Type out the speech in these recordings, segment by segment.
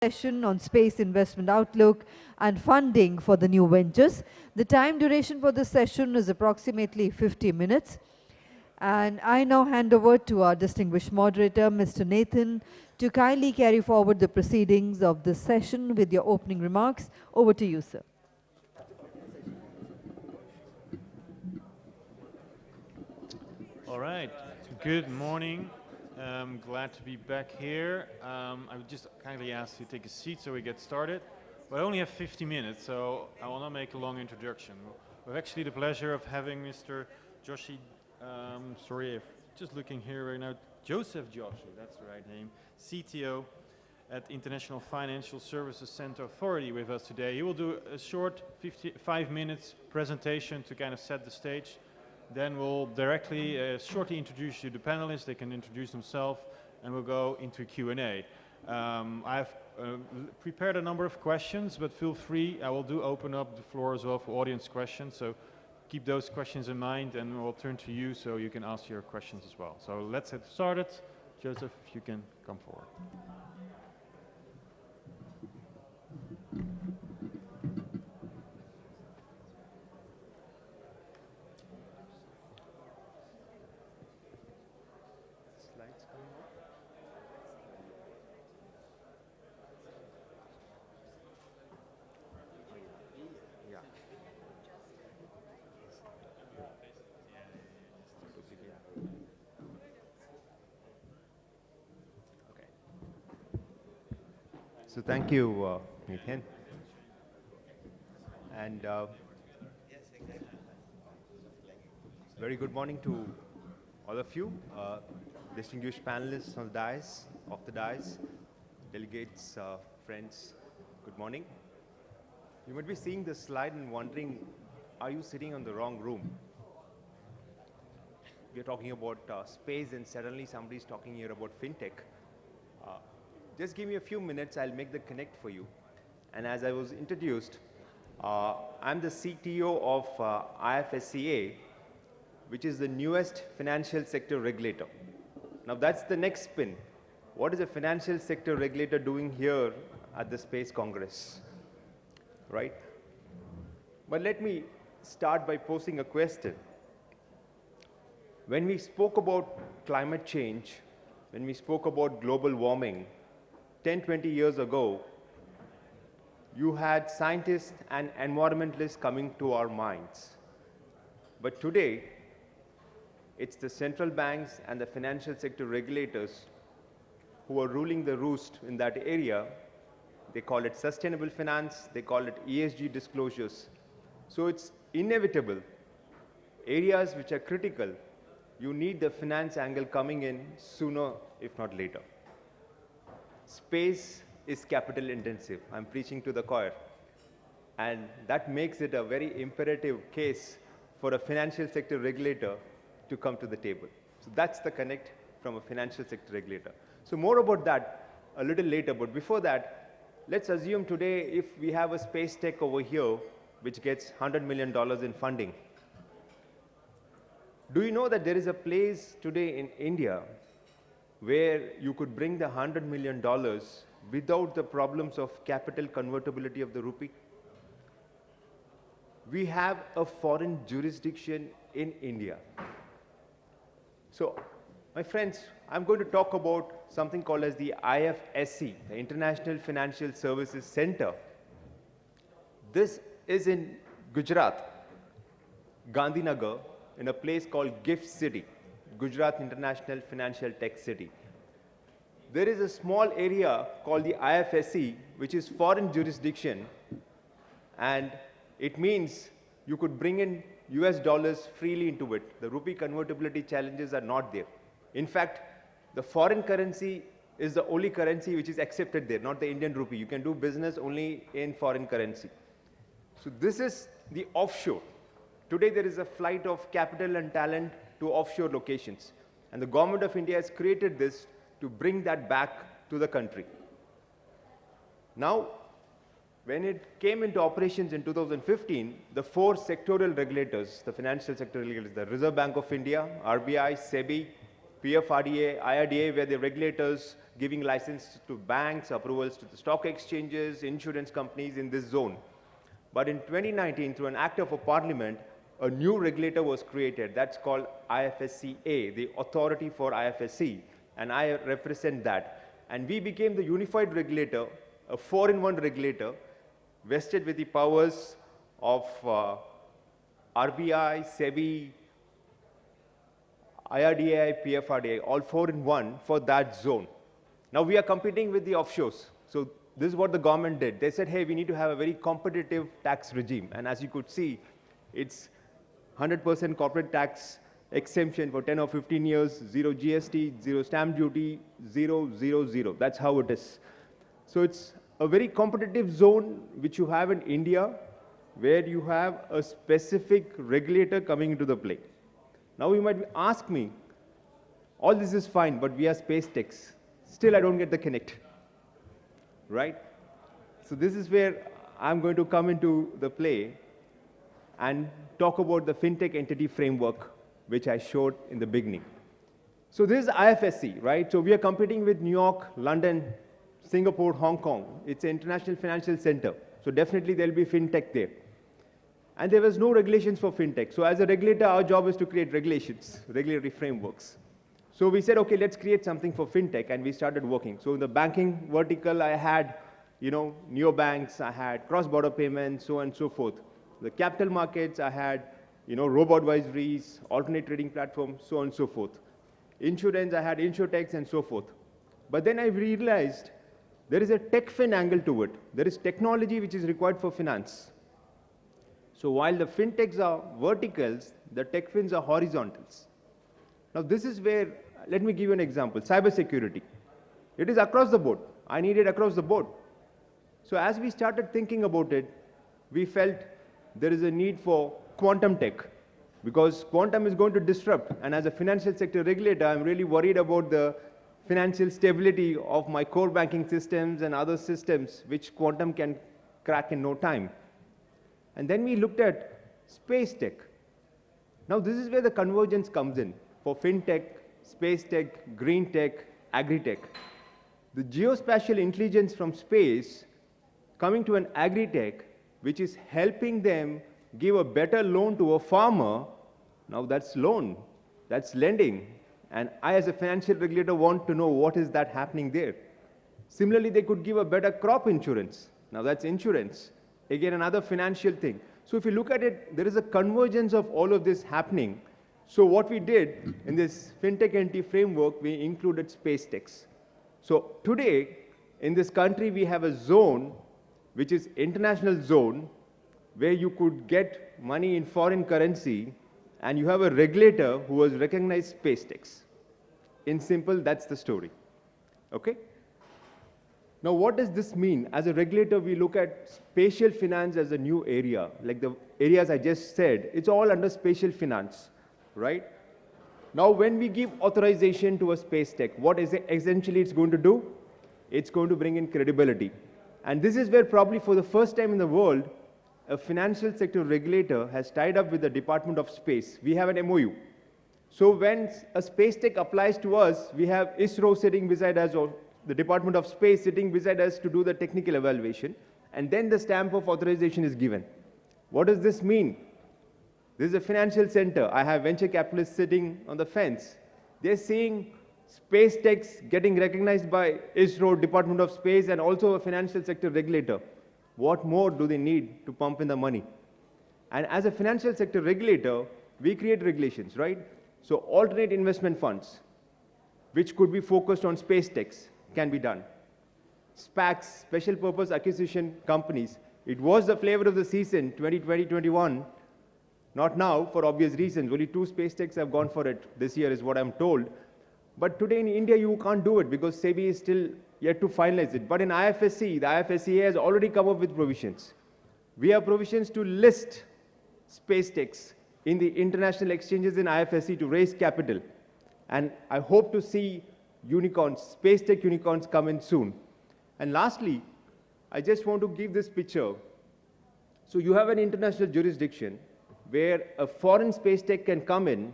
session on space investment outlook and funding for the new ventures. The time duration for this session is approximately 50 minutes. And I now hand over to our distinguished moderator, Mr. Nathan, to kindly carry forward the proceedings of this session with your opening remarks. Over to you, sir. All right. Good morning. I'm glad to be back here. I would just kindly ask you to take a seat so we get started. We only have 50 minutes, so I will not make a long introduction. We have actually the pleasure of having Mr. Joshy, sorry, I'm just looking here right now, Joseph Joshy, that's the right name, CTO at International Financial Services Center Authority with us today. He will do a short 5 minutes presentation to kind of set the stage. Then we'll directly, shortly introduce you to the panelists. They can introduce themselves, and we'll go into Q&A. I've prepared a number of questions, but feel free. I will open up the floor as well for audience questions. So keep those questions in mind, and we'll turn to you so you can ask your questions as well. So let's get started. Joseph, if you can come forward. So thank you, Nathan. And very good morning to all of you, distinguished panelists on the dais, delegates, friends, good morning. You might be seeing this slide and wondering, are you sitting on the wrong room? We're talking about space, and suddenly somebody's talking here about Fintech. Just give me a few minutes, I'll make the connect for you. And as I was introduced, I'm the CTO of IFSCA, which is the newest financial sector regulator. Now that's the next spin. What is a financial sector regulator doing here at the Space Congress, right? But let me start by posing a question. When we spoke about climate change, when we spoke about global warming, 10, 20 years ago, you had scientists and environmentalists coming to our minds. But today, it's the central banks and the financial sector regulators who are ruling the roost in that area. They call it sustainable finance, they call it ESG disclosures. So it's inevitable. Areas which are critical, you need the finance angle coming in sooner, if not later. Space is capital intensive. I'm preaching to the choir. And that makes it a very imperative case for a financial sector regulator to come to the table. So that's the connect from a financial sector regulator. So more about that a little later, but before that, let's assume today if we have a space tech over here which gets $100 million in funding. Do you know that there is a place today in India where you could bring the $100 million without the problems of capital convertibility of the rupee? We have a foreign jurisdiction in India. So, my friends, I'm going to talk about something called as the IFSC, the International Financial Services Center. This is in Gujarat, Gandhinagar, in a place called GIFT City, Gujarat International Financial Tech City. There is a small area called the IFSC, which is foreign jurisdiction, and it means you could bring in US dollars freely into it. The rupee convertibility challenges are not there. In fact, the foreign currency is the only currency which is accepted there, not the Indian rupee. You can do business only in foreign currency. So this is the offshore. Today there is a flight of capital and talent to offshore locations. And the government of India has created this to bring that back to the country. Now, when it came into operations in 2015, the four sectoral regulators, the financial sector regulators, the Reserve Bank of India, RBI, SEBI, PFRDA, IRDA, where the regulators giving license to banks, approvals to the stock exchanges, insurance companies in this zone. But in 2019, through an act of a parliament, a new regulator was created. That's called IFSCA, the Authority for IFSC, and I represent that. And we became the unified regulator, a 4-in-1 regulator, vested with the powers of RBI, SEBI, IRDA, PFRDA, all 4-in-1 for that zone. Now we are competing with the offshores. So this is what the government did. They said, hey, we need to have a very competitive tax regime. And as you could see, it's 100% corporate tax exemption for 10 or 15 years, 0 GST, 0 stamp duty, 0, 0, 0. That's how it is. So it's a very competitive zone which you have in India, where you have a specific regulator coming into the play. Now you might ask me, all this is fine, but we are space techs. Still, I don't get the connect, right? So this is where I'm going to come into the play and talk about the Fintech entity framework, which I showed in the beginning. So this is IFSC, right? So we are competing with New York, London, Singapore, Hong Kong. It's an international financial center. So definitely there'll be Fintech there. And there was no regulations for Fintech. So as a regulator, our job is to create regulations, regulatory frameworks. So we said, okay, let's create something for Fintech, and we started working. So in the banking vertical, I had, neobanks, I had cross-border payments, so on and so forth. The capital markets, I had, robo-advisories, alternate trading platforms, so on and so forth. Insurance, I had insurtechs and so forth. But then I realized there is a tech-fin angle to it. There is technology which is required for finance. So while the fintechs are verticals, the tech-fins are horizontals. Now this is where, let me give you an example, cybersecurity. It is across the board. I need it across the board. So as we started thinking about it, we felt there is a need for quantum tech, because quantum is going to disrupt. And as a financial sector regulator, I'm really worried about the financial stability of my core banking systems and other systems which quantum can crack in no time. And then we looked at space tech. Now this is where the convergence comes in for fintech, space tech, green tech, agri-tech. The geospatial intelligence from space coming to an agri-tech, which is helping them give a better loan to a farmer. Now that's loan, that's lending. And I as a financial regulator want to know what is that happening there. Similarly, they could give a better crop insurance. Now that's insurance. Again, another financial thing. So if you look at it, there is a convergence of all of this happening. So what we did in this Fintech entity framework, we included space techs. So today, in this country, we have a zone, which is international zone, where you could get money in foreign currency, and you have a regulator who has recognized space techs. In simple, that's the story. Okay? Now, what does this mean? As a regulator, we look at spatial finance as a new area. Like the areas I just said, it's all under spatial finance, right? Now, when we give authorization to a space tech, what is it essentially it's going to do? It's going to bring in credibility. And this is where probably for the first time in the world, a financial sector regulator has tied up with the Department of Space. We have an MOU. So when a space tech applies to us, we have ISRO sitting beside us, or the Department of Space sitting beside us to do the technical evaluation, and then the stamp of authorization is given. What does this mean? This is a financial center. I have venture capitalists sitting on the fence. They're seeing space techs getting recognized by ISRO, Department of Space, and also a financial sector regulator. What more do they need to pump in the money? And as a financial sector regulator, we create regulations, right? So alternate investment funds, which could be focused on space techs, can be done. SPACs, special purpose acquisition companies. It was the flavor of the season, 2020-21. Not now, for obvious reasons. Only 2 space techs have gone for it this year, is what I'm told. But today in India, you can't do it because SEBI is still yet to finalize it. But in IFSC, the IFSCA has already come up with provisions. We have provisions to list space techs in the international exchanges in IFSC to raise capital. And I hope to see unicorns, space tech unicorns come in soon. And lastly, I just want to give this picture. So you have an international jurisdiction where a foreign space tech can come in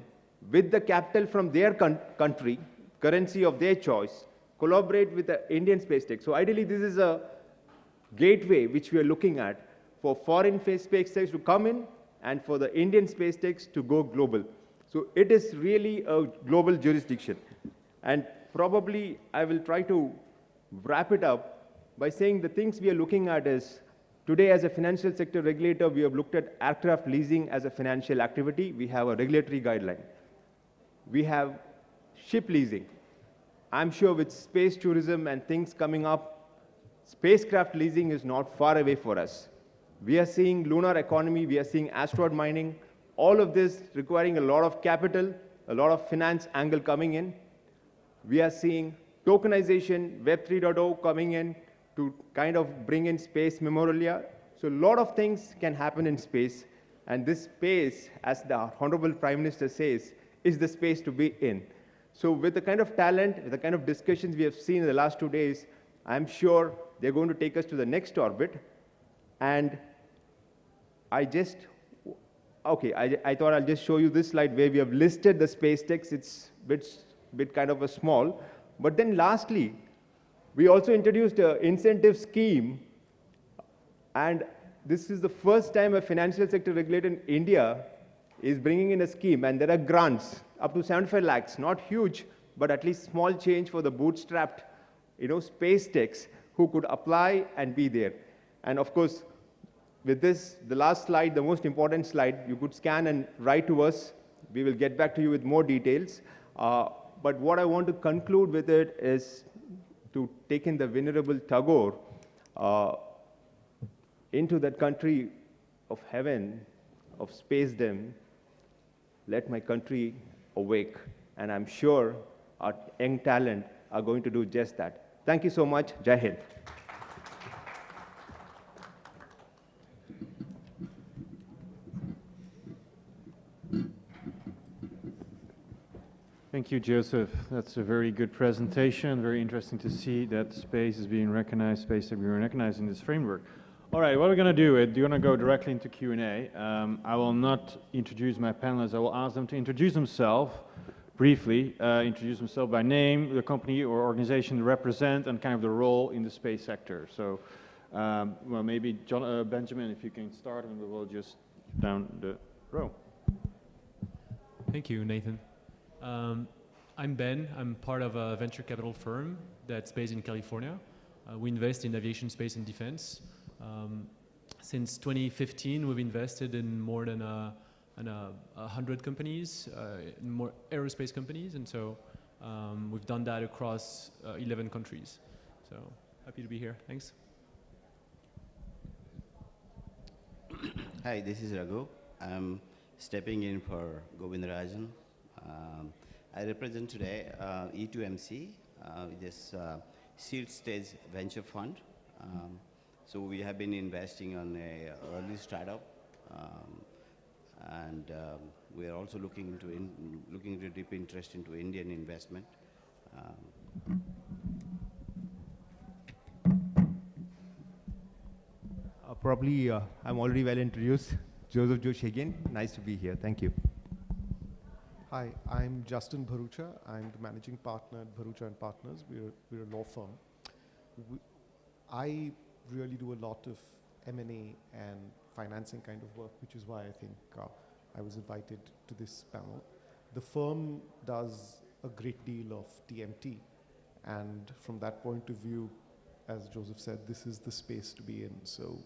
with the capital from their country, currency of their choice, collaborate with the Indian space tech. So ideally, this is a gateway which we are looking at for foreign space techs to come in and for the Indian space techs to go global. So it is really a global jurisdiction. And probably I will try to wrap it up by saying the things we are looking at is, today as a financial sector regulator, we have looked at aircraft leasing as a financial activity. We have a regulatory guideline. We have ship leasing. I'm sure with space tourism and things coming up, spacecraft leasing is not far away for us. We are seeing lunar economy, we are seeing asteroid mining, all of this requiring a lot of capital, a lot of finance angle coming in. We are seeing tokenization, Web 3.0 coming in to kind of bring in space memorabilia. So a lot of things can happen in space. And this space, as the Honorable Prime Minister says, is the space to be in. So with the kind of talent, with the kind of discussions we have seen in the last 2 days, I'm sure they're going to take us to the next orbit. And I thought I'll just show you this slide where we have listed the space techs. It's bit kind of a small. But then lastly, we also introduced an incentive scheme. And this is the first time a financial sector regulator in India is bringing in a scheme. And there are grants up to 75 lakhs, not huge, but at least small change for the bootstrapped space techs who could apply and be there. And of course, with this, the last slide, the most important slide, you could scan and write to us. We will get back to you with more details. But what I want to conclude with it is to take in the venerable Tagore into that country of heaven, of spacedom. Let my country awake. And I'm sure our young talent are going to do just that. Thank you so much. Jai Hind. Thank you, Joseph. That's a very good presentation. Very interesting to see that space is being recognized, space that we recognize in this framework. All right, what we're going to do is we're going to go directly into Q&A. I will not introduce my panelists. I will ask them to introduce themselves briefly, introduce themselves by name, the company or organization they represent, and kind of the role in the space sector. So, well, maybe Benjamin, if you can start, and we will just down the row. Thank you, Nathan. I'm Ben. I'm part of a venture capital firm that's based in California. We invest in aviation, space, and defense. Since 2015, we've invested in more than 100 companies, more aerospace companies, and so we've done that across 11 countries. So happy to be here. Thanks. Hi, this is Raghu. I'm stepping in for Govindarajan. I represent today E2MC, this seed stage venture fund. So we have been investing on a early startup, and we are also looking into deep interest into Indian investment. Probably I'm already well introduced. Joseph Joshy again. Nice to be here. Thank you. Hi, I'm Justin Bharucha. I'm the managing partner at Bharucha and Partners. We're a law firm. I really do a lot of M&A and financing kind of work, which is why I think I was invited to this panel. The firm does a great deal of TMT, and from that point of view, as Joseph said, this is the space to be in. So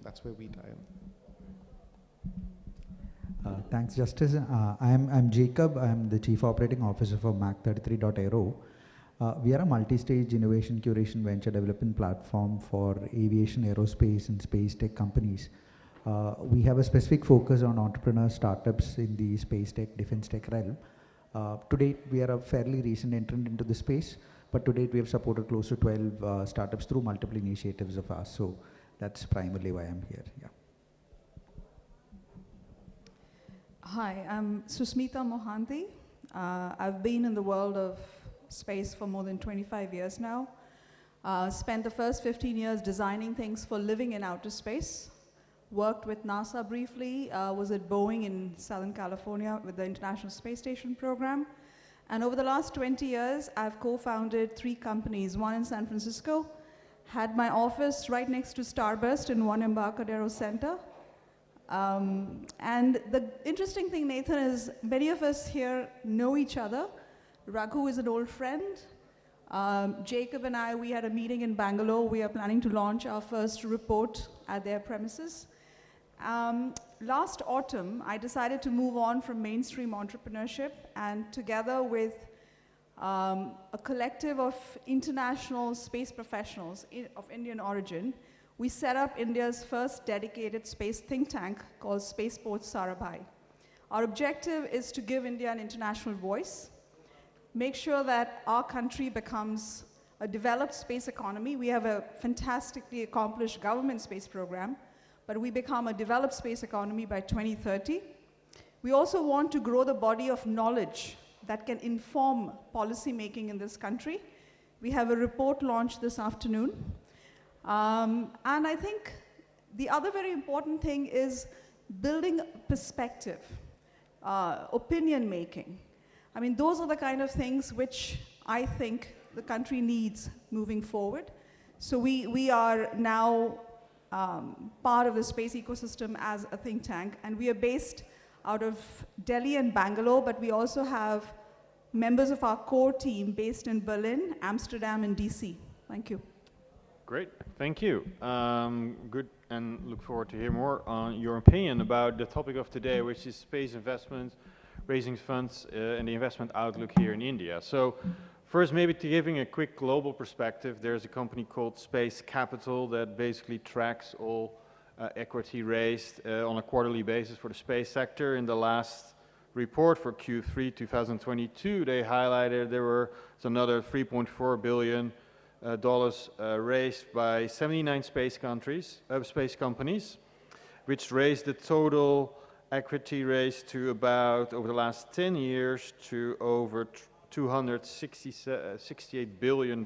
that's where we tie in. Thanks, Justice. I'm Jacob. I'm the Chief Operating Officer for Mac33.Aero. We are a multi-stage innovation curation venture development platform for aviation, aerospace, and space tech companies. We have a specific focus on entrepreneur startups in the space tech, defense tech realm. To date, we are a fairly recent entrant into the space, but to date, we have supported close to 12 startups through multiple initiatives of ours. So that's primarily why I'm here. Yeah. Hi, I'm Susmita Mohanty. I've been in the world of space for more than 25 years now. Spent the first 15 years designing things for living in outer space. worked with NASA briefly, was at Boeing in Southern California with the International Space Station program. And over the last 20 years, I've co-founded 3 companies, one in San Francisco, had my office right next to Starburst in One Embarcadero Center. And the interesting thing, Nathan, is many of us here know each other. Raghu is an old friend. Jacob and I, we had a meeting in Bangalore. We are planning to launch our first report at their premises. Last autumn, I decided to move on from mainstream entrepreneurship, and together with a collective of international space professionals of Indian origin, we set up India's first dedicated space think tank called Spaceport Sarabhai. Our objective is to give India an international voice, make sure that our country becomes a developed space economy. We have a fantastically accomplished government space program, but we become a developed space economy by 2030. We also want to grow the body of knowledge that can inform policy making in this country. We have a report launched this afternoon. And I think the other very important thing is building perspective, opinion making. I mean, those are the kind of things which I think the country needs moving forward. So we are now part of the space ecosystem as a think tank, and we are based out of Delhi and Bangalore, but we also have members of our core team based in Berlin, Amsterdam, and DC. Thank you. Great, thank you. Good, and look forward to hear more on your opinion about the topic of today, which is space investment, raising funds, and the investment outlook here in India. So first, maybe to giving a quick global perspective, there's a company called Space Capital that basically tracks all equity raised on a quarterly basis for the space sector. In the last report for Q3 2022, they highlighted there was another $3.4 billion raised by 79 space companies, which raised the total equity raised to about, over the last 10 years, to over $268 billion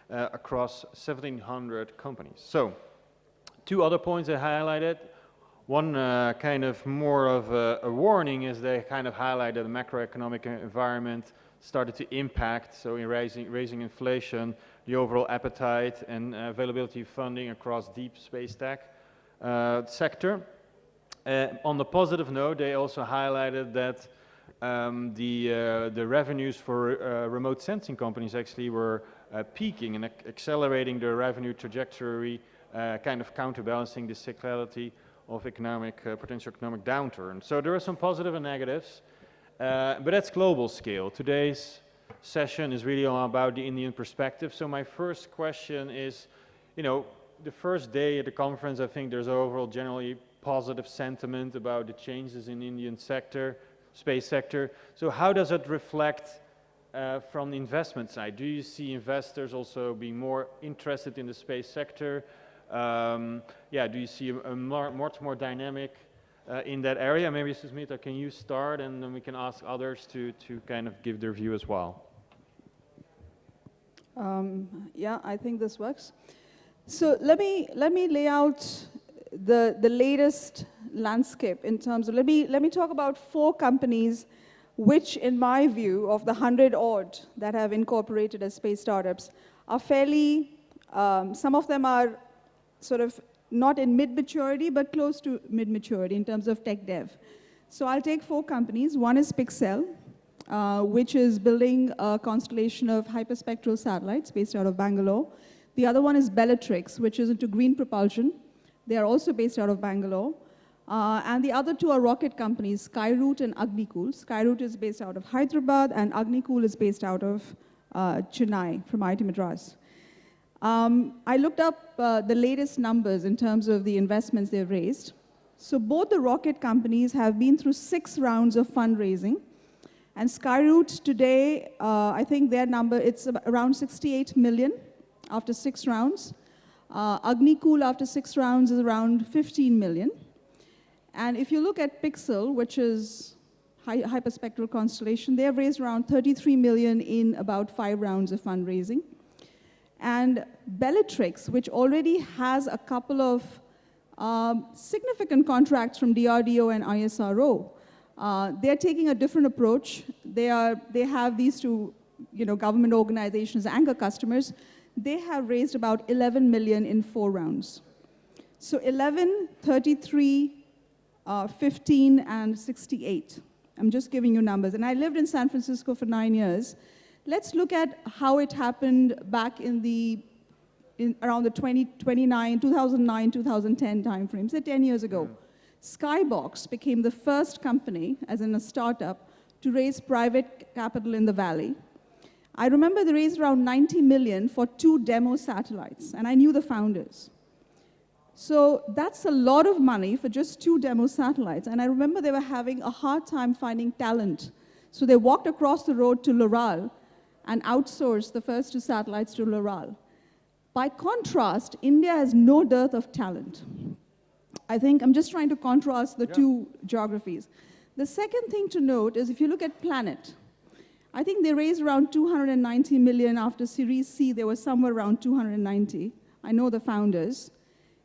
across 1,700 companies. So, 2 other points I highlighted. One kind of more of a warning is they kind of highlighted the macroeconomic environment started to impact, so in raising inflation, the overall appetite and availability of funding across deep space tech sector. On the positive note, they also highlighted that the revenues for remote sensing companies actually were peaking and accelerating their revenue trajectory, kind of counterbalancing the cyclicality of potential economic downturn. So there are some positive and negatives, but that's global scale. Today's session is really all about the Indian perspective. So my first question is, the first day at the conference, I think there's overall generally positive sentiment about the changes in Indian space sector. So how does it reflect from the investment side? Do you see investors also being more interested in the space sector? Do you see a much more dynamic in that area? Maybe Susmita, can you start, and then we can ask others to kind of give their view as well. I think this works. So let me lay out the latest landscape in terms of, let me talk about 4 companies which, in my view, of the 100 odd that have incorporated as space startups, are fairly, some of them are sort of not in mid-maturity, but close to mid-maturity in terms of tech dev. So I'll take 4 companies. One is Pixel, which is building a constellation of hyperspectral satellites based out of Bangalore. The other one is Bellatrix, which is into green propulsion. They are also based out of Bangalore. And the other 2 are rocket companies, Skyroot and Agnikul. Skyroot is based out of Hyderabad, and Agnikul is based out of Chennai from IIT Madras. I looked up the latest numbers in terms of the investments they've raised. So both the rocket companies have been through 6 rounds of fundraising. And Skyroot today, I think their number, it's around 68 million after 6 rounds. Agnikul after 6 rounds is around 15 million. And if you look at Pixel, which is hyperspectral constellation, they have raised around 33 million in about 5 rounds of fundraising. And Bellatrix, which already has a couple of significant contracts from DRDO and ISRO. They're taking a different approach. They have these two, government organizations, anchor customers. They have raised about 11 million in 4 rounds. So 11, 33, 15, and 68. I'm just giving you numbers. And I lived in San Francisco for 9 years. Let's look at how it happened back around the 2009, 2010 timeframe, say 10 years ago. Skybox became the first company, as in a startup, to raise private capital in the Valley. I remember they raised around 90 million for 2 demo satellites, and I knew the founders. So that's a lot of money for just 2 demo satellites, and I remember they were having a hard time finding talent. So they walked across the road to Loral and outsourced the first 2 satellites to Loral. By contrast, India has no dearth of talent. I think I'm just trying to contrast the 2 geographies. The second thing to note is if you look at Planet, I think they raised around 290 million after Series C. They were somewhere around 290. I know the founders.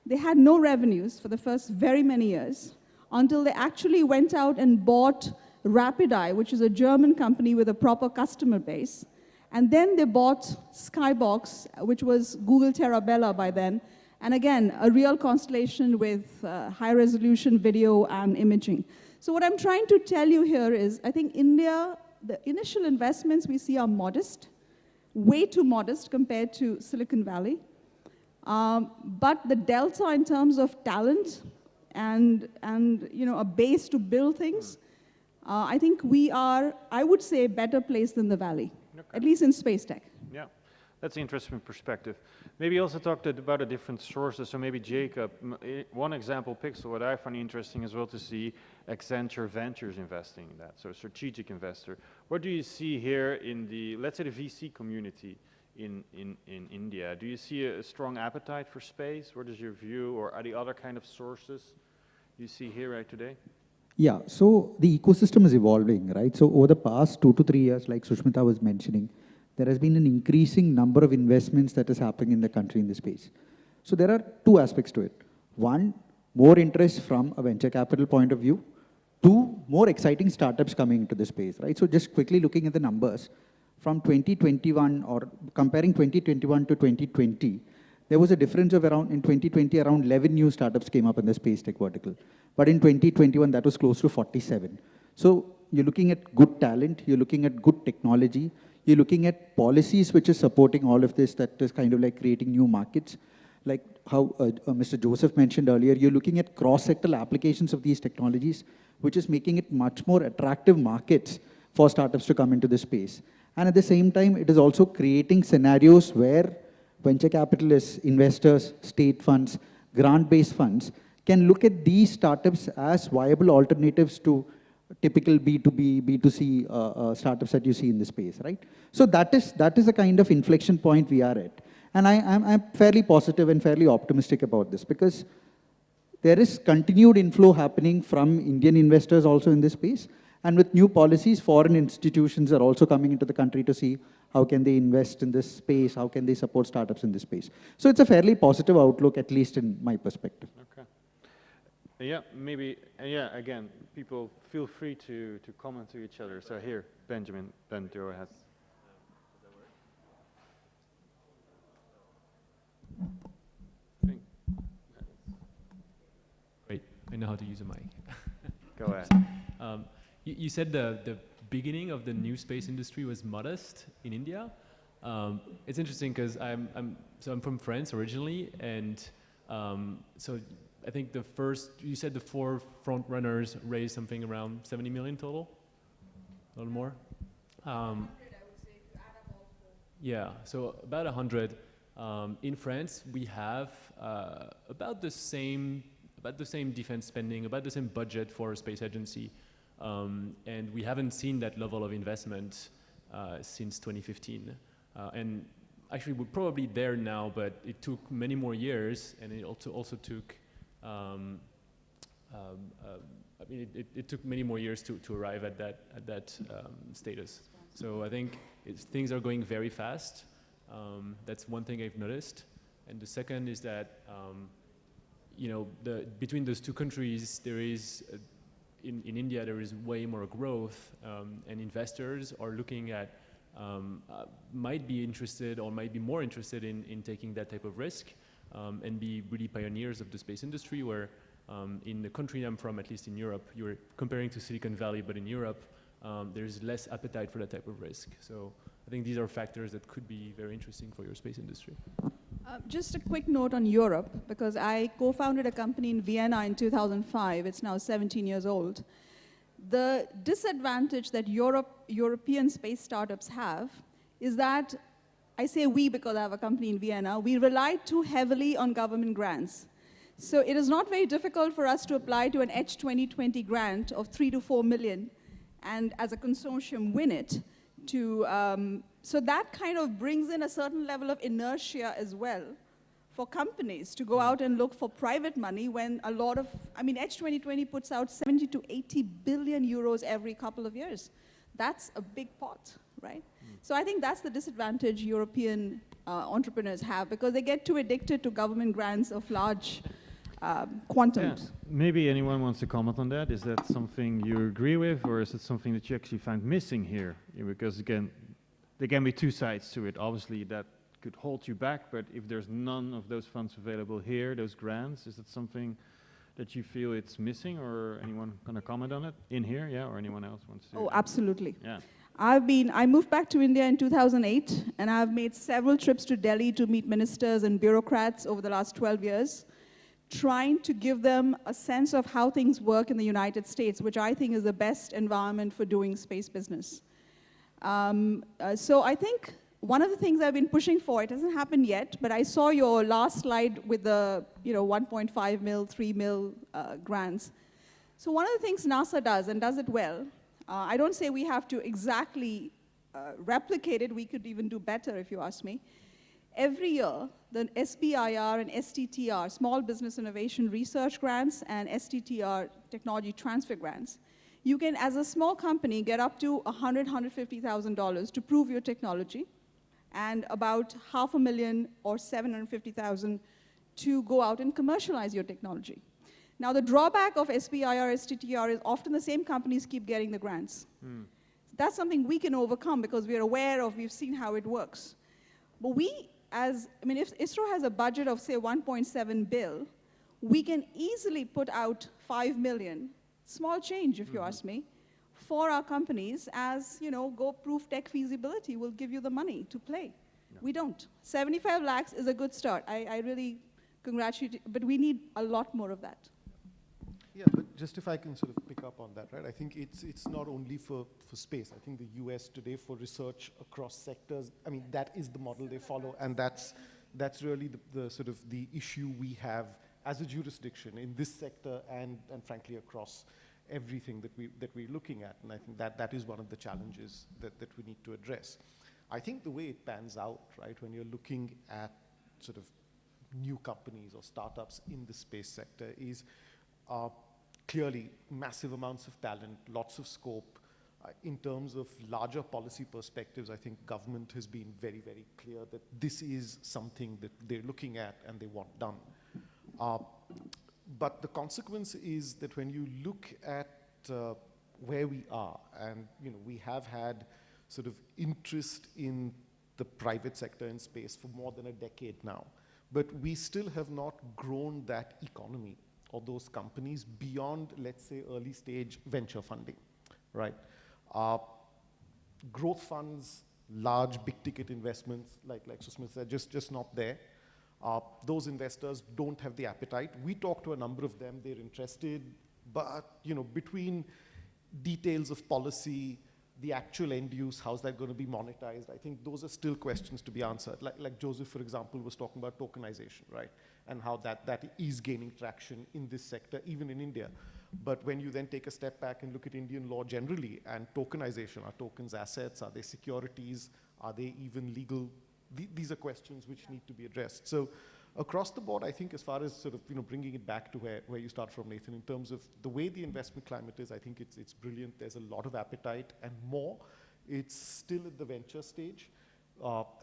They had no revenues for the first very many years until they actually went out and bought RapidEye, which is a German company with a proper customer base. And then they bought Skybox, which was Google Terabella by then. And again, a real constellation with high-resolution video and imaging. So what I'm trying to tell you here is, I think India, the initial investments we see are modest, way too modest compared to Silicon Valley. But the delta in terms of talent and a base to build things, I think we are, I would say, a better place than the Valley. Okay. At least in space tech. Yeah, that's an interesting perspective. Maybe also talk about the different sources. So maybe Jacob, one example pixel, what I find interesting as well to see Accenture Ventures investing in that, so a strategic investor. What do you see here in the, let's say the VC community in India? Do you see a strong appetite for space? What is your view, or are the other kind of sources you see here right today? Yeah, so the ecosystem is evolving, right? So over the past 2 to 3 years, like Sushmita was mentioning, there has been an increasing number of investments that is happening in the country in this space. So there are 2 aspects to it. 1, more interest from a venture capital point of view. 2, more exciting startups coming into the space, right? So just quickly looking at the numbers, from 2021 or comparing 2021 to 2020, there was a difference of around, in 2020, around 11 new startups came up in the space tech vertical. But in 2021, that was close to 47. So you're looking at good talent, you're looking at good technology, you're looking at policies which is supporting all of this, that is kind of like creating new markets. Like how Mr. Joseph mentioned earlier, you're looking at cross-sectoral applications of these technologies, which is making it much more attractive markets for startups to come into this space. And at the same time, it is also creating scenarios where venture capitalists, investors, state funds, grant-based funds can look at these startups as viable alternatives to typical B2B, B2C startups that you see in the space, right? So that is the kind of inflection point we are at. And I'm fairly positive and fairly optimistic about this because there is continued inflow happening from Indian investors also in this space. And with new policies, foreign institutions are also coming into the country to see how can they invest in this space, how can they support startups in this space. So it's a fairly positive outlook, at least in my perspective. Okay. Yeah, maybe, yeah, again, people feel free to comment to each other. So here, Ben, go ahead. Wait, I know how to use a mic. Go ahead. You said the beginning of the new space industry was modest in India. It's interesting because I'm from France originally, and so I think you said the 4 front runners raised something around 70 million total, a little more. 100, I would say, if you add up all 4. Yeah, so about 100. In France, we have about the same defense spending, about the same budget for a space agency. And we haven't seen that level of investment since 2015. And actually, we're probably there now, but it took many more years, and it also took, it took many more years to arrive at that status. So I think things are going very fast. That's one thing I've noticed. And the second is that between those two countries, there is, in India, there is way more growth, and investors are looking at, might be interested or might be more interested in taking that type of risk, and be really pioneers of the space industry, where in the country I'm from, at least in Europe, you're comparing to Silicon Valley, but in Europe, there's less appetite for that type of risk. So I think these are factors that could be very interesting for your space industry. Just a quick note on Europe, because I co-founded a company in Vienna in 2005. It's now 17 years old. The disadvantage that European space startups have is that, I say we because I have a company in Vienna, we rely too heavily on government grants. So it is not very difficult for us to apply to an H 2020 grant of 3 to 4 million, and as a consortium win it. So that kind of brings in a certain level of inertia as well for companies to go out and look for private money, when a lot of, H 2020 puts out 70 to 80 billion euros every couple of years. That's a big pot, right? So I think that's the disadvantage European entrepreneurs have, because they get too addicted to government grants of large quantums. Yeah. Maybe anyone wants to comment on that. Is that something you agree with, or is it something that you actually find missing here? Because again, there can be two sides to it. Obviously, that could hold you back, but if there's none of those funds available here, those grants, is it something that you feel it's missing, or anyone going to comment on it in here? Yeah, or anyone else wants to? Oh, absolutely. Yeah. I moved back to India in 2008, and I've made several trips to Delhi to meet ministers and bureaucrats over the last 12 years, trying to give them a sense of how things work in the United States, which I think is the best environment for doing space business. So I think one of the things I've been pushing for, it hasn't happened yet, but I saw your last slide with the 1.5 mil, 3 mil grants. So one of the things NASA does, and does it well, I don't say we have to exactly replicate it, we could even do better if you ask me. Every year, the SBIR and STTR, Small Business Innovation Research Grants, and STTR Technology Transfer Grants, you can, as a small company, get up to $150,000 to prove your technology, and about $500,000 or $750,000 to go out and commercialize your technology. Now, the drawback of SBIR, STTR is often the same companies keep getting the grants. That's something we can overcome because we're aware of, we've seen how it works. But we, if ISRO has a budget of, say, 1.7 bill, we can easily put out 5 million, small change if you ask me, for our companies as, go prove tech feasibility, we'll give you the money to play. No. We don't. 75 lakhs is a good start. I really congratulate you, but we need a lot more of that. Yeah, but just if I can sort of pick up on that, right? I think it's not only for space. I think the US today for research across sectors, that is the model they follow, and that's really the sort of the issue we have as a jurisdiction in this sector and frankly across everything that we're looking at. And I think that is one of the challenges that we need to address. I think the way it pans out, right, when you're looking at sort of new companies or startups in the space sector is clearly massive amounts of talent, lots of scope. In terms of larger policy perspectives, I think government has been very, very clear that this is something that they're looking at and they want done. But the consequence is that when you look at where we are, and we have had sort of interest in the private sector in space for more than a decade now, but we still have not grown that economy or those companies beyond, let's say, early stage venture funding, right? Growth funds, large big ticket investments, like Susmit said, just not there. Those investors don't have the appetite. We talk to a number of them, they're interested, but between details of policy, the actual end use, how's that going to be monetized, I think those are still questions to be answered. Like Joseph, for example, was talking about tokenization, right? And how that is gaining traction in this sector, even in India. But when you then take a step back and look at Indian law generally and tokenization, are tokens assets, are they securities, are they even legal? These are questions which need to be addressed. So across the board, I think as far as sort of bringing it back to where you start from, Nathan, in terms of the way the investment climate is, I think it's brilliant. There's a lot of appetite and more. It's still at the venture stage.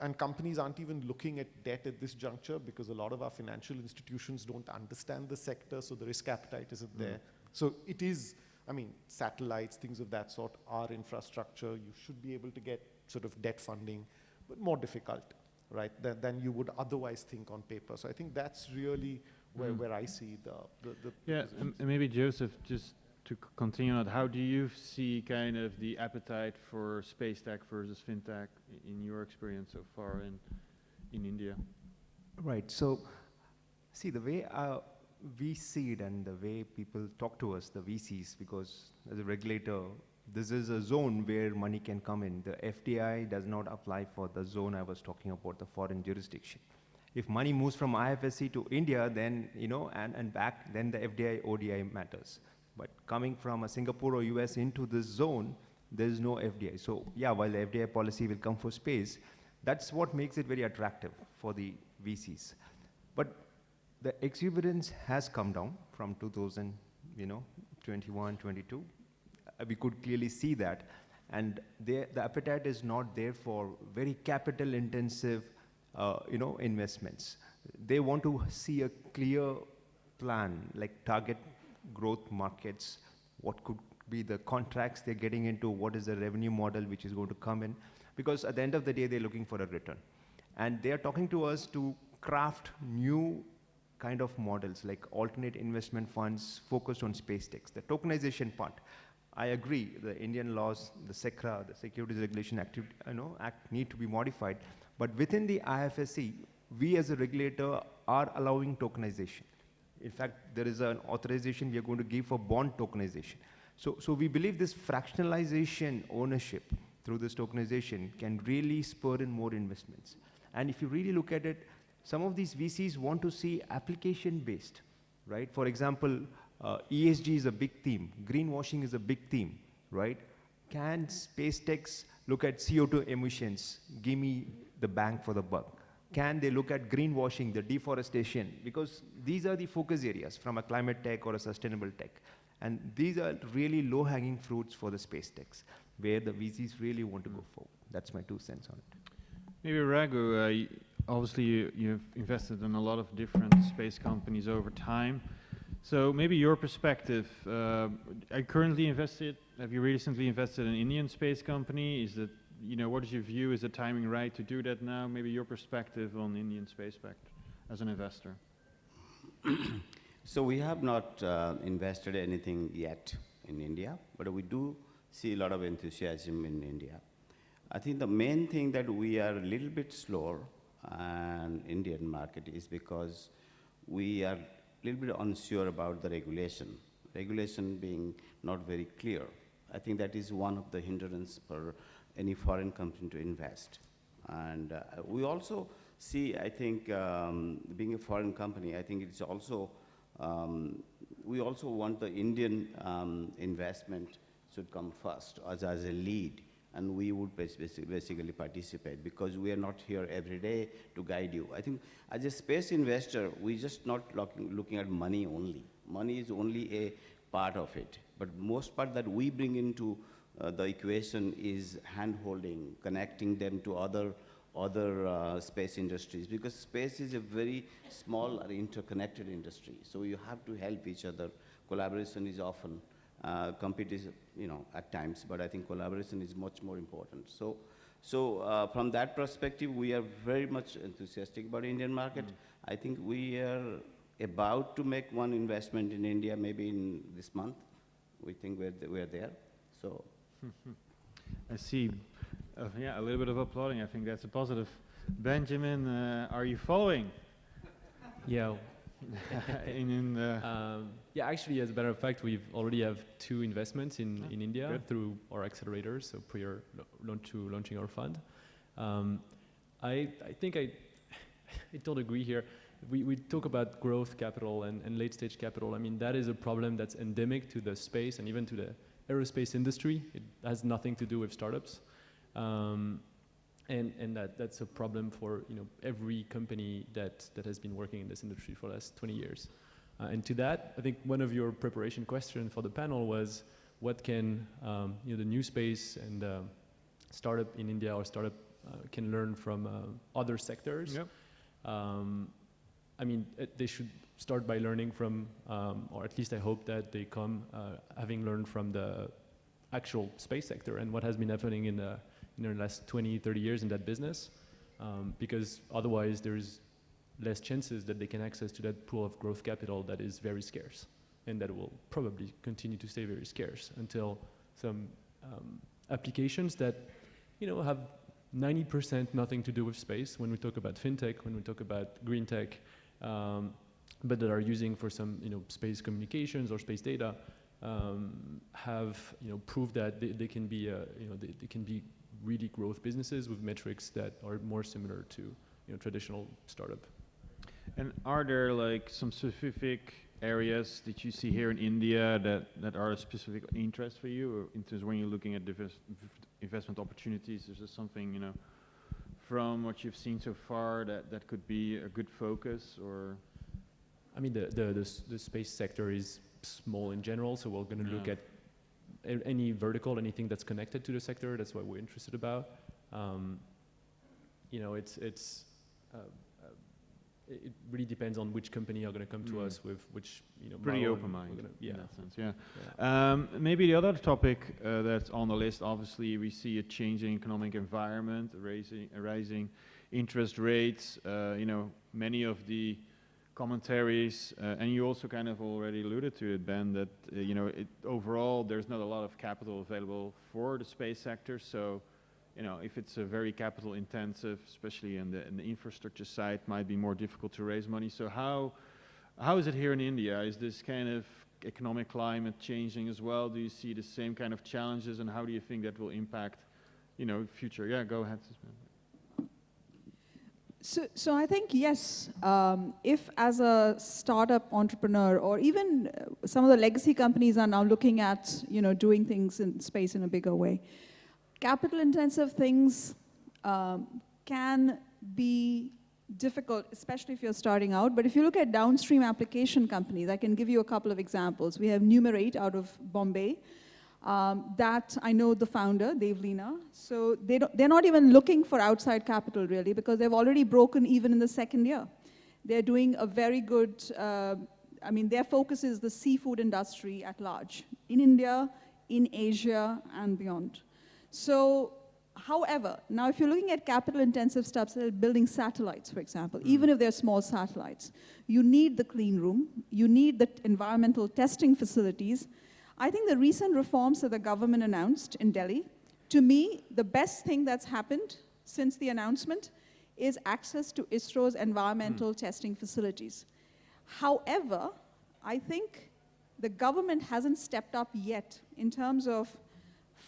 And companies aren't even looking at debt at this juncture because a lot of our financial institutions don't understand the sector, so the risk appetite isn't there. So it is, I mean, satellites, things of that sort are infrastructure. You should be able to get sort of debt funding, but more difficult, right, than you would otherwise think on paper. So I think that's really where I see the Yeah, and maybe Joseph, just to continue on, how do you see kind of the appetite for space tech versus fintech in your experience so far in India? Right. So, see, the way we see it and the way people talk to us, the VCs, because as a regulator, this is a zone where money can come in. The FDI does not apply for the zone I was talking about, the foreign jurisdiction. If money moves from IFSC to India, then, you know, and back, then the FDI, ODI matters. But coming from a Singapore or US into this zone, there is no FDI. So yeah, while the FDI policy will come for space, that's what makes it very attractive for the VCs. But the exuberance has come down from 2021, 22. We could clearly see that. And the appetite is not there for very capital intensive investments. They want to see a clear plan, like target growth markets, what could be the contracts they're getting into, what is the revenue model which is going to come in, because at the end of the day, they're looking for a return. And they're talking to us to craft new kind of models, like alternate investment funds focused on space techs. The tokenization part, I agree, the Indian laws, the SECRA, the Securities Regulation Act need to be modified. But within the IFSC, we as a regulator are allowing tokenization. In fact, there is an authorization we are going to give for bond tokenization. So we believe this fractionalization ownership through this tokenization can really spur in more investments. And if you really look at it, some of these VCs want to see application-based, right? For example, ESG is a big theme. Greenwashing is a big theme, right? Can space techs look at CO2 emissions? Give me the bang for the buck. Can they look at greenwashing, the deforestation? Because these are the focus areas from a climate tech or a sustainable tech. And these are really low-hanging fruits for the space techs, where the VCs really want to go forward. That's my 2 cents on it. Maybe Raghu, obviously you've invested in a lot of different space companies over time. So maybe your perspective, are you currently invested, have you recently invested in an Indian space company? Is that, what is your view? Is the timing right to do that now? Maybe your perspective on Indian space tech as an investor. So we have not invested anything yet in India, but we do see a lot of enthusiasm in India. I think the main thing that we are a little bit slower in Indian market is because we are a little bit unsure about the regulation. Regulation being not very clear. I think that is one of the hindrance for any foreign company to invest. And we also see, I think, being a foreign company, I think it's also, we also want the Indian investment should come first as a lead. And we would basically participate because we are not here every day to guide you. I think as a space investor, we're just not looking at money only. Money is only a part of it. But most part that we bring into the equation is hand-holding, connecting them to other space industries, because space is a very small and interconnected industry. So you have to help each other. Collaboration is often competition, at times, but I think collaboration is much more important. So from that perspective, we are very much enthusiastic about Indian market. I think we are about to make one investment in India, maybe in this month. We think we're there. So I see. Yeah, a little bit of applauding. I think that's a positive. Benjamin, are you following? Yeah. Yeah, actually, as a matter of fact, we've already have 2 investments in India through our accelerators, so prior to launching our fund. I think I totally agree here. We talk about growth capital and late stage capital. I mean, that is a problem that's endemic to the space and even to the aerospace industry. It has nothing to do with startups. And that's a problem for every company that has been working in this industry for the last 20 years. And to that, I think one of your preparation questions for the panel was, what can the new space and startup in India or startup can learn from other sectors. Yep. I mean, they should start by learning from, or at least I hope that they come having learned from the actual space sector and what has been happening in the last 20, 30 years in that business, because otherwise there's less chances that they can access to that pool of growth capital that is very scarce, and that will probably continue to stay very scarce until some applications that, have 90% nothing to do with space when we talk about fintech, when we talk about green tech, but that are using for some, space communications or space data, have, proved that they can be, they can be really growth businesses with metrics that are more similar to, traditional startup. And are there like some specific areas that you see here in India that are a specific interest for you, or in terms of when you're looking at investment opportunities? Is there something, from what you've seen so far that could be a good focus? Or I mean, the space sector is small in general, so we're going to look at any vertical, anything that's connected to the sector. That's what we're interested about. It really depends on which company are going to come to us with which, pretty model, open-minded yeah, in that sense, yeah. Maybe the other topic that's on the list, obviously, we see a changing economic environment, rising interest rates. Many of the commentaries, and you also kind of already alluded to it, Ben, that overall there's not a lot of capital available for the space sector. So, if it's a very capital intensive, especially in the infrastructure side, might be more difficult to raise money. So how is it here in India? Is this kind of economic climate changing as well? Do you see the same kind of challenges, and how do you think that will impact, future? Yeah, go ahead. So I think, yes, if as a startup entrepreneur, or even some of the legacy companies are now looking at, doing things in space in a bigger way, capital intensive things can be difficult, especially if you're starting out. But if you look at downstream application companies, I can give you a couple of examples. We have Numerate out of Bombay. That I know the founder, Devleena. So they're not even looking for outside capital really, because they've already broken even in the second year. They're doing a very good, their focus is the seafood industry at large, in India, in Asia, and beyond. So, however, now if you're looking at capital intensive stuff, so building satellites, for example, even if they're small satellites, you need the clean room, you need the environmental testing facilities. I think the recent reforms that the government announced in Delhi, to me, the best thing that's happened since the announcement is access to ISRO's environmental testing facilities. However, I think the government hasn't stepped up yet in terms of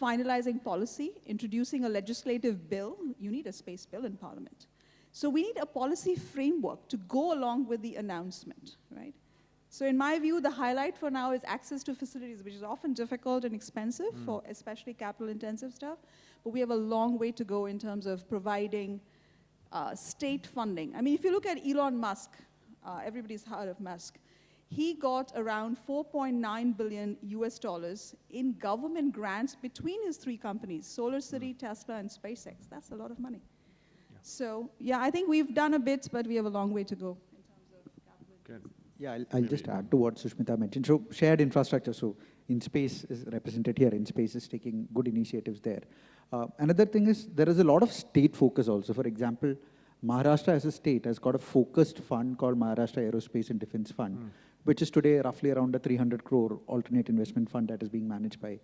finalizing policy, introducing a legislative bill. You need a space bill in Parliament. So we need a policy framework to go along with the announcement, right? So in my view, the highlight for now is access to facilities, which is often difficult and expensive for especially capital-intensive stuff. But we have a long way to go in terms of providing state funding. I mean, if you look at Elon Musk, everybody's heard of Musk. He got around $4.9 billion US in government grants between his three companies, SolarCity, Tesla, and SpaceX. That's a lot of money. Yeah. So, yeah, I think we've done a bit, but we have a long way to go in terms of capital. Good. Yeah, I'll just add to what Sushmita mentioned. So shared infrastructure, so InSpace is represented here. InSpace is taking good initiatives there. Another thing is there is a lot of state focus also. For example, Maharashtra as a state has got a focused fund called Maharashtra Aerospace and Defense Fund, which is today roughly around a 300 crore alternate investment fund that is being managed by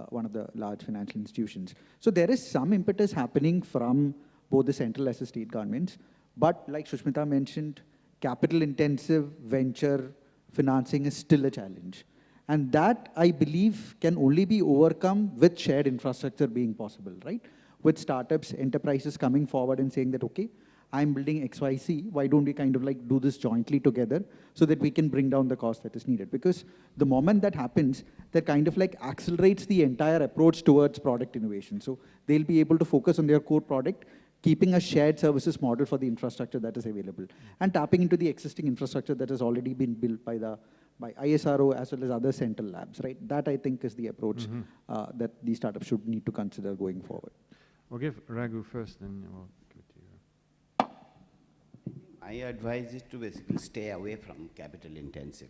one of the large financial institutions. So there is some impetus happening from both the central as the state governments. But like Sushmita mentioned, capital-intensive venture financing is still a challenge. And that, I believe, can only be overcome with shared infrastructure being possible, right? With startups, enterprises coming forward and saying that, okay, I'm building XYZ, why don't we kind of like do this jointly together so that we can bring down the cost that is needed? Because the moment that happens, that kind of like accelerates the entire approach towards product innovation. So they'll be able to focus on their core product, keeping a shared services model for the infrastructure that is available, and tapping into the existing infrastructure that has already been built by ISRO as well as other central labs, right? That I think is the approach that these startups should need to consider going forward. We'll give Raghu first, then we'll give it to you. My advice is to basically stay away from capital-intensive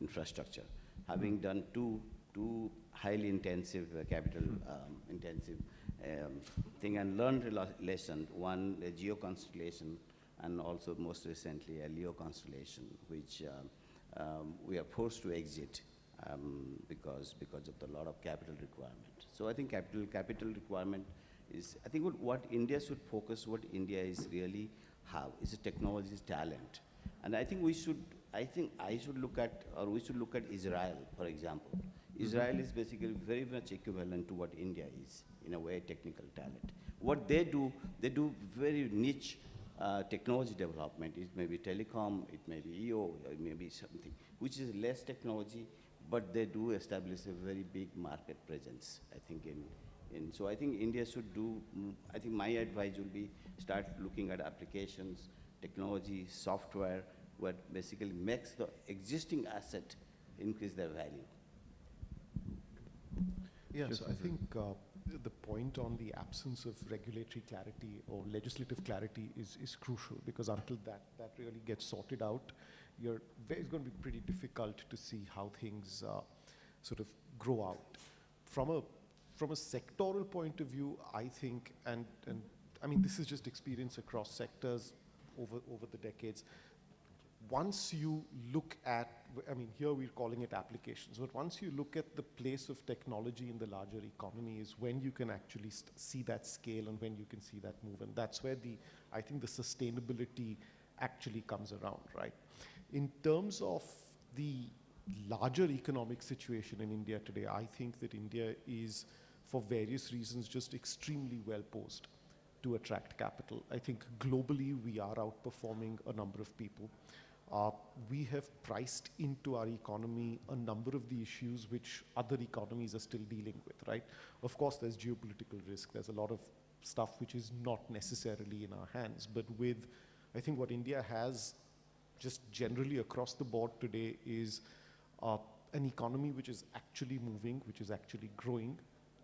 infrastructure. Having done two highly intensive capital-intensive thing and learned a lesson. One, a geo constellation, and also most recently a Leo constellation, which we are forced to exit because of the lot of capital requirement. So I think capital requirement is, I think what India should focus, what India is really have is a technology talent. And I think I should look at, or we should look at Israel, for example. Israel is basically very much equivalent to what India is, in a way, technical talent. What they do very niche technology development. It may be telecom, it may be EO, it may be something, which is less technology, but they do establish a very big market presence, I think, so I think India should do, I think my advice will be start looking at applications, technology, software, what basically makes the existing asset increase their value. Yeah, so I think the point on the absence of regulatory clarity or legislative clarity is crucial, because until that really gets sorted out, it's going to be pretty difficult to see how things sort of grow out. From a sectoral point of view, I think, and I mean, this is just experience across sectors over the decades. Once you look at, I mean, here we're calling it applications, but once you look at the place of technology in the larger economy is when you can actually see that scale and when you can see that move. And that's where I think the sustainability actually comes around, right? In terms of the larger economic situation in India today, I think that India is, for various reasons, just extremely well posed to attract capital. I think globally we are outperforming a number of people. We have priced into our economy a number of the issues which other economies are still dealing with, right? Of course, there's geopolitical risk. There's a lot of stuff which is not necessarily in our hands. But I think what India has just generally across the board today is an economy which is actually moving, which is actually growing,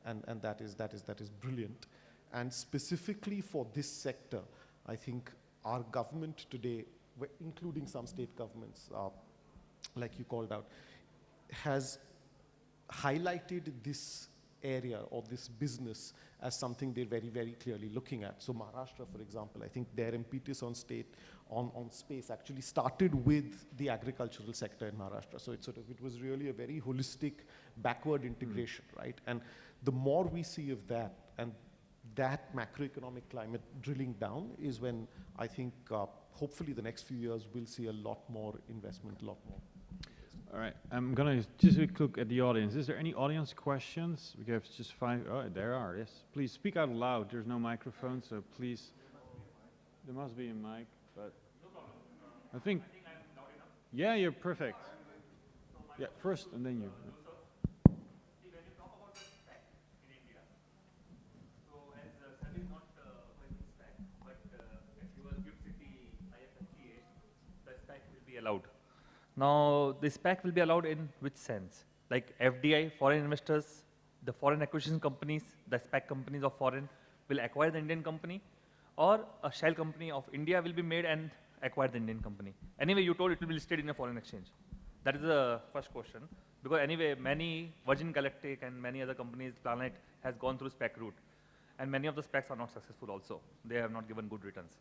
and that is brilliant. And specifically for this sector, I think our government today, including some state governments, like you called out, has highlighted this area or this business as something they're very, very clearly looking at. So Maharashtra, for example, I think their impetus on space actually started with the agricultural sector in Maharashtra. So it was really a very holistic backward integration, right? And the more we see of that, and that macroeconomic climate drilling down, is when I think hopefully the next few years we'll see a lot more investment, a lot more. All right, I'm gonna just look at the audience. Is there any audience questions? We have just 5. Oh, there are, yes. Please speak out loud. There's no microphone, so please. There must be a mic, but I think I'm loud enough. Yeah, you're perfect. Yeah, first and then you. Allowed. Now, the SPAC will be allowed in which sense? Like FDI, foreign investors, the foreign acquisition companies, the SPAC companies of foreign will acquire the Indian company, or a shell company of India will be made and acquire the Indian company. Anyway, you told it will be listed in a foreign exchange. That is the first question. Because anyway, many Virgin Galactic and many other companies, Planet, has gone through SPAC route. And many of the SPACs are not successful also. They have not given good returns.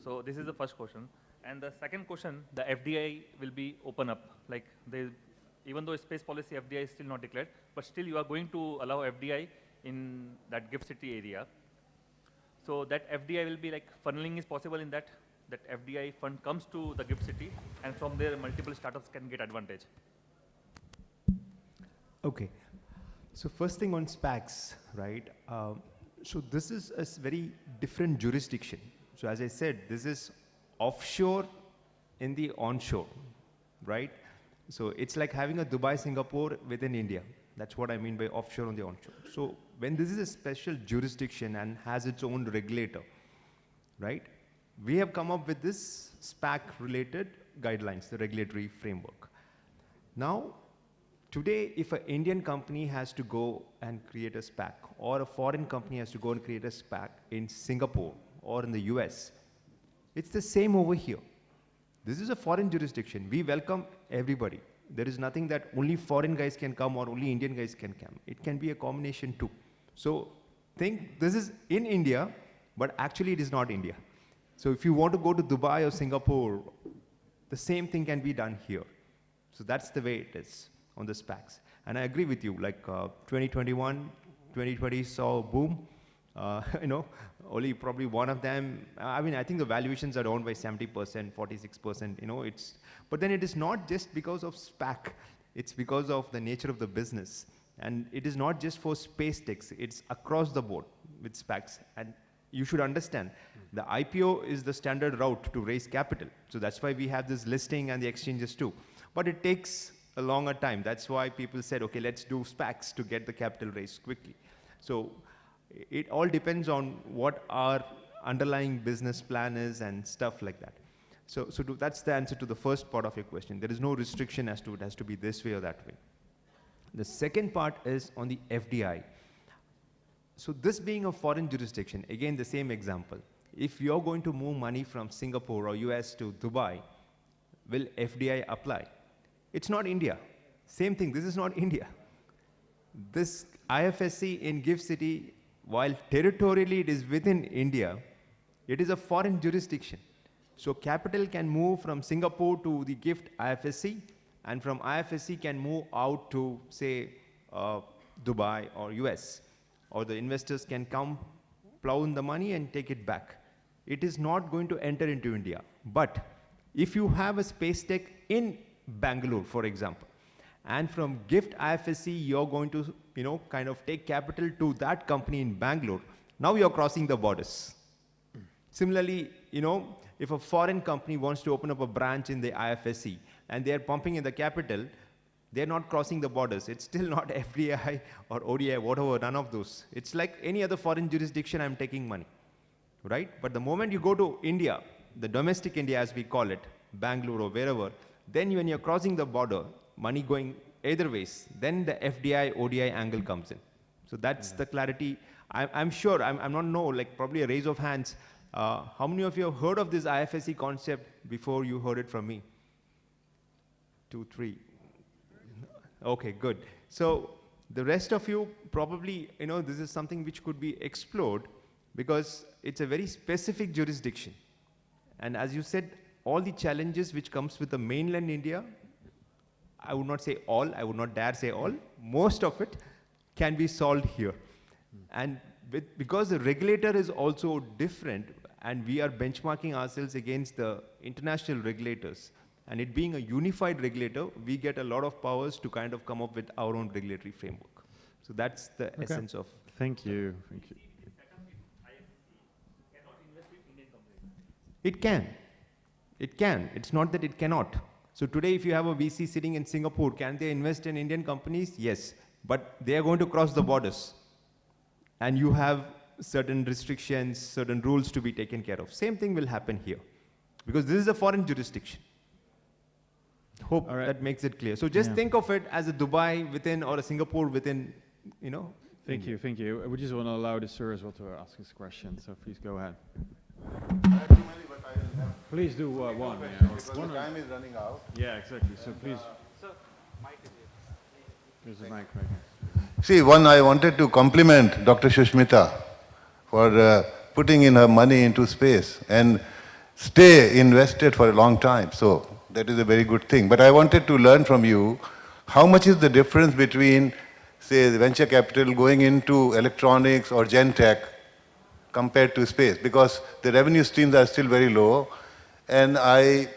So this is the first question. And the second question, the FDI will be open up. Like even though space policy FDI is still not declared, but still you are going to allow FDI in that gift city area. So that FDI will be like funneling is possible in that FDI fund comes to the gift city, and from there multiple startups can get advantage. Okay. So first thing on SPACs, right? So this is a very different jurisdiction. So as I said, this is offshore in the onshore, right? So it's like having a Dubai, Singapore within India. That's what I mean by offshore on the onshore. So when this is a special jurisdiction and has its own regulator, right? We have come up with this SPAC related guidelines, the regulatory framework. Now, Today, if an Indian company has to go and create a SPAC, or a foreign company has to go and create a SPAC in Singapore or in the US, it's the same over here. This is a foreign jurisdiction. We welcome everybody. There is nothing that only foreign guys can come or only Indian guys can come. It can be a combination too. So think this is in India, but actually it is not India. So if you want to go to Dubai or Singapore, the same thing can be done here. So that's the way it is on the SPACs. And I agree with you, like 2021, 2020 saw a boom. You know, only probably one of them, I mean, I think the valuations are down by 70%, 46%, you know, but then it is not just because of SPAC, it's because of the nature of the business. And it is not just for space techs, it's across the board with SPACs. And you should understand, the IPO is the standard route to raise capital. So that's why we have this listing and the exchanges too. But it takes a longer time. That's why people said, okay, let's do SPACs to get the capital raised quickly. So it all depends on what our underlying business plan is and stuff like that. So that's the answer to the first part of your question. There is no restriction as to it has to be this way or that way. The second part is on the FDI. So this being a foreign jurisdiction, again, the same example. If you're going to move money from Singapore or US to Dubai, will FDI apply? It's not India. Same thing, this is not India. This IFSC in GIFT City, while territorially it is within India, it is a foreign jurisdiction. So capital can move from Singapore to the GIFT IFSC, and from IFSC can move out to, say, Dubai or US. Or the investors can come, plow in the money and take it back. It is not going to enter into India. But if you have a space tech in Bangalore, for example, and from GIFT IFSC, you're going to, you know, kind of take capital to that company in Bangalore, now you're crossing the borders. Similarly, you know, if a foreign company wants to open up a branch in the IFSC and they're pumping in the capital, they're not crossing the borders. It's still not FDI or ODI, whatever, none of those. It's like any other foreign jurisdiction, I'm taking money, right? But the moment you go to India, the domestic India as we call it, Bangalore or wherever, then when you're crossing the border, money going either ways, then the FDI, ODI angle comes in. So that's the clarity. I'm sure, I'm not know, like probably a raise of hands. How many of you have heard of this IFSC concept before you heard it from me? 2, 3. Okay, good. So the rest of you probably, you know, this is something which could be explored because it's a very specific jurisdiction. And as you said, all the challenges which comes with the mainland India, I would not say all, I would not dare say all, most of it can be solved here. And because the regulator is also different and we are benchmarking ourselves against the international regulators, and it being a unified regulator, we get a lot of powers to kind of come up with our own regulatory framework. So that's the essence of. Thank you. Thank you. It can. It can. It's not that it cannot. So today, if you have a VC sitting in Singapore, can they invest in Indian companies? Yes. But they are going to cross the borders. And you have certain restrictions, certain rules to be taken care of. Same thing will happen here. Because this is a foreign jurisdiction. Hope that makes it clear. So just think of it as a Dubai within or a Singapore within, you know. Thank you, thank you. We just want to allow the sir as well to ask his question, so please go ahead. Please do one. Because the time is running out. Yeah, exactly. So please. There's a mic right here. See, I wanted to compliment Dr. Shushmita for putting in her money into space and stay invested for a long time. So that is a very good thing. But I wanted to learn from you, how much is the difference between, say, the venture capital going into electronics or gen tech compared to space? Because the revenue streams are still very low. And I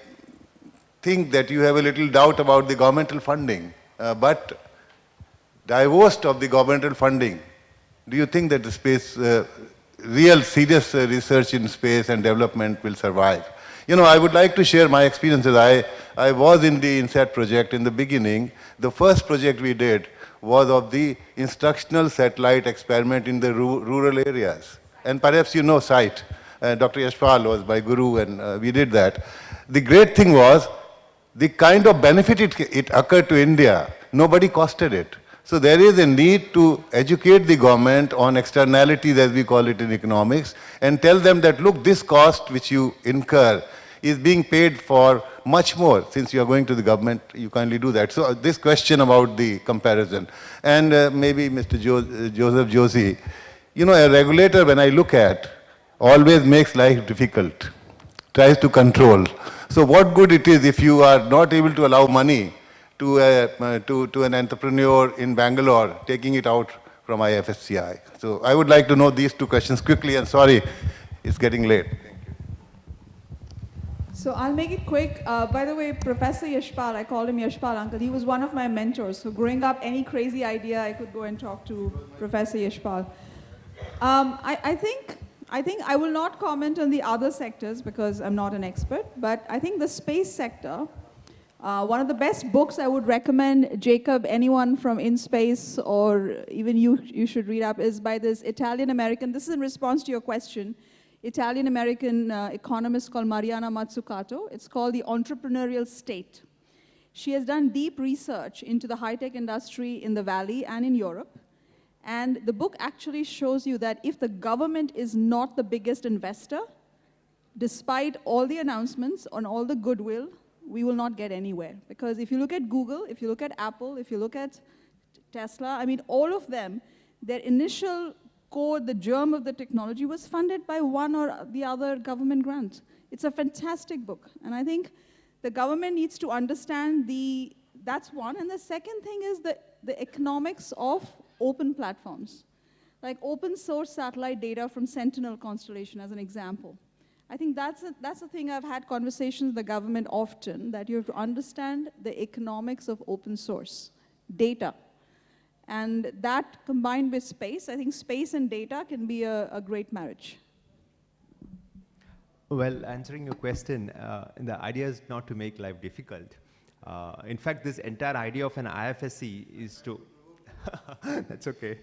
think that you have a little doubt about the governmental funding. But divorced of the governmental funding, do you think that the space, real serious research in space and development will survive? You know, I would like to share my experiences. I was in the INSAT project in the beginning. The first project we did was of the instructional satellite experiment in the rural areas. And perhaps you know SITE. Dr. Yashpal was my guru and we did that. The great thing was the kind of benefit it occurred to India. nobody costed it. So there is a need to educate the government on externalities, as we call it in economics, and tell them that, look, this cost which you incur is being paid for much more. Since you are going to the government, you kindly do that. So this question about the comparison. And maybe Mr. Joseph Joshy, you know, a regulator, when I look at, always makes life difficult, tries to control. So what good it is if you are not able to allow money to an entrepreneur in Bangalore, taking it out from IFSCI. So I would like to know these two questions quickly, and sorry, it's getting late. So I'll make it quick. By the way, Professor Yashpal, I called him Yashpal uncle. He was one of my mentors. So growing up, any crazy idea, I could go and talk to Professor Yashpal. I think I will not comment on the other sectors because I'm not an expert, but I think the space sector, one of the best books I would recommend, Jacob, anyone from InSpace or even you should read up, is by this Italian-American, this is in response to your question, Italian-American economist called Mariana Mazzucato. It's called The Entrepreneurial State. She has done deep research into the high-tech industry in the Valley and in Europe. And the book actually shows you that if the government is not the biggest investor, despite all the announcements on all the goodwill, we will not get anywhere. Because if you look at Google, if you look at Apple, if you look at Tesla, I mean, all of them, their initial core, the germ of the technology was funded by one or the other government grant. It's a fantastic book. And I think the government needs to understand that's one. And the second thing is the economics of open platforms, like open source satellite data from Sentinel constellation as an example. I think that's the thing I've had conversations with the government often, that you have to understand the economics of open source data. And that combined with space, I think space and data can be a great marriage. Well, answering your question, the idea is not to make life difficult. In fact, this entire idea of an IFSC is to, that's okay.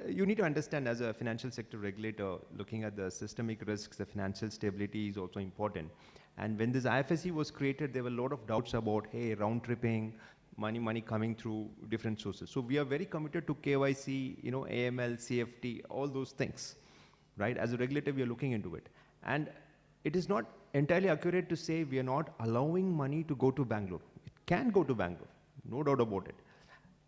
You need to understand, as a financial sector regulator, looking at the systemic risks, the financial stability is also important. And when this IFSC was created, there were a lot of doubts about, hey, round tripping, money coming through different sources. So we are very committed to KYC, you know, AML, CFT, all those things, right? As a regulator, we are looking into it. And it is not entirely accurate to say we are not allowing money to go to Bangalore. It can go to Bangalore, no doubt about it.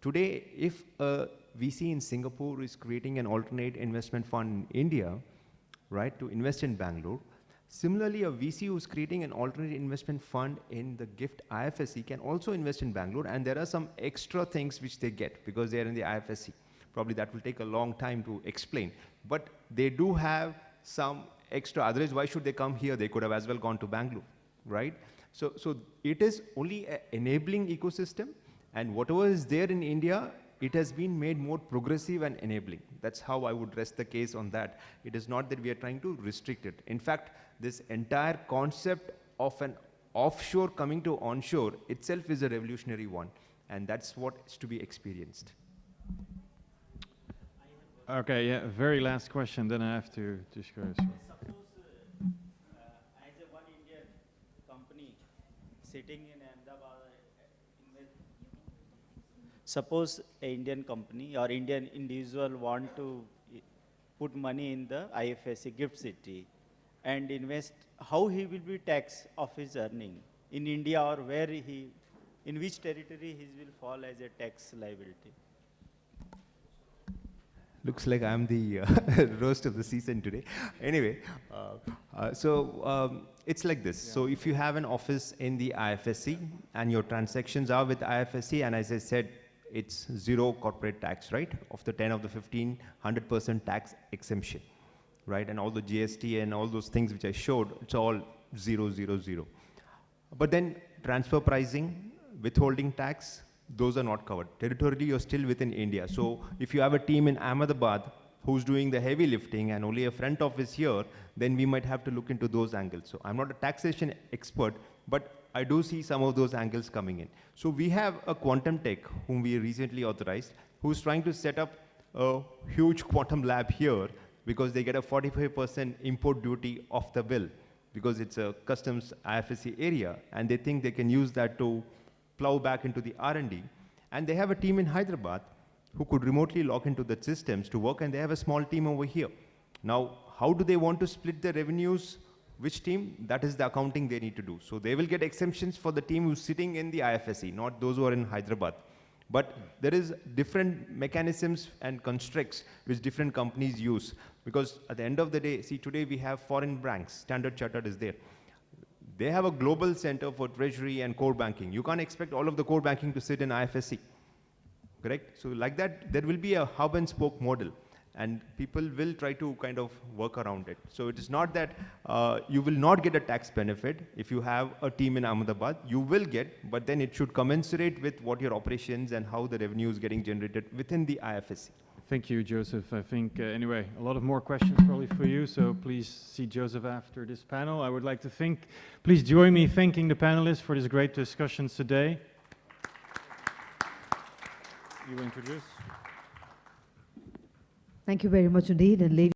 Today, if a VC in Singapore is creating an alternate investment fund in India, right, to invest in Bangalore, similarly, a VC who's creating an alternate investment fund in the GIFT IFSC can also invest in Bangalore, and there are some extra things which they get because they are in the IFSC. Probably that will take a long time to explain, but they do have some extra. Otherwise, why should they come here? They could have as well gone to Bangalore, right? So it is only an enabling ecosystem, and whatever is there in India, it has been made more progressive and enabling. That's how I would rest the case on that. It is not that we are trying to restrict it. In fact, this entire concept of an offshore coming to onshore itself is a revolutionary one, and that's what is to be experienced. Okay, yeah, very last question, then I have to discuss. Suppose as a one Indian company sitting in Ahmedabad, suppose an Indian company or Indian individual want to put money in the IFSC GIFT City and invest, how he will be taxed of his earning in India, or where in which territory he will fall as a tax liability? Looks like I'm the roast of the season today. Anyway, it's like this. Yeah. So if you have an office in the IFSC and your transactions are with IFSC, and as I said, it's zero corporate tax, right? Of the 10 of the 15, 100% tax exemption, right? And all the GST and all those things which I showed, it's all 0, 0, 0. But then transfer pricing, withholding tax, those are not covered. Territorially, you're still within India. So if you have a team in Ahmedabad who's doing the heavy lifting and only a front office here, then we might have to look into those angles. So I'm not a taxation expert, but I do see some of those angles coming in. So we have a quantum tech whom we recently authorized, who's trying to set up a huge quantum lab here because they get a 45% import duty off the bill because it's a customs IFSC area, and they think they can use that to plow back into the R&D. And they have a team in Hyderabad who could remotely log into the systems to work, and they have a small team over here. Now, how do they want to split the revenues? Which team? That is the accounting they need to do. So they will get exemptions for the team who's sitting in the IFSC, not those who are in Hyderabad. But there is different mechanisms and constructs which different companies use. Because at the end of the day, see, today we have foreign banks. Standard Chartered is there. They have a global center for treasury and core banking. You can't expect all of the core banking to sit in IFSC, correct? So like that, there will be a hub and spoke model, and people will try to kind of work around it. So it is not that you will not get a tax benefit if you have a team in Ahmedabad. You will get, but then it should commensurate with what your operations and how the revenue is getting generated within the IFSC. Thank you, Joseph. I think, anyway, a lot of more questions probably for you, so please see Joseph after this panel. I would like to please join me thanking the panelists for these great discussions today. You will introduce. Thank you very much indeed. And ladies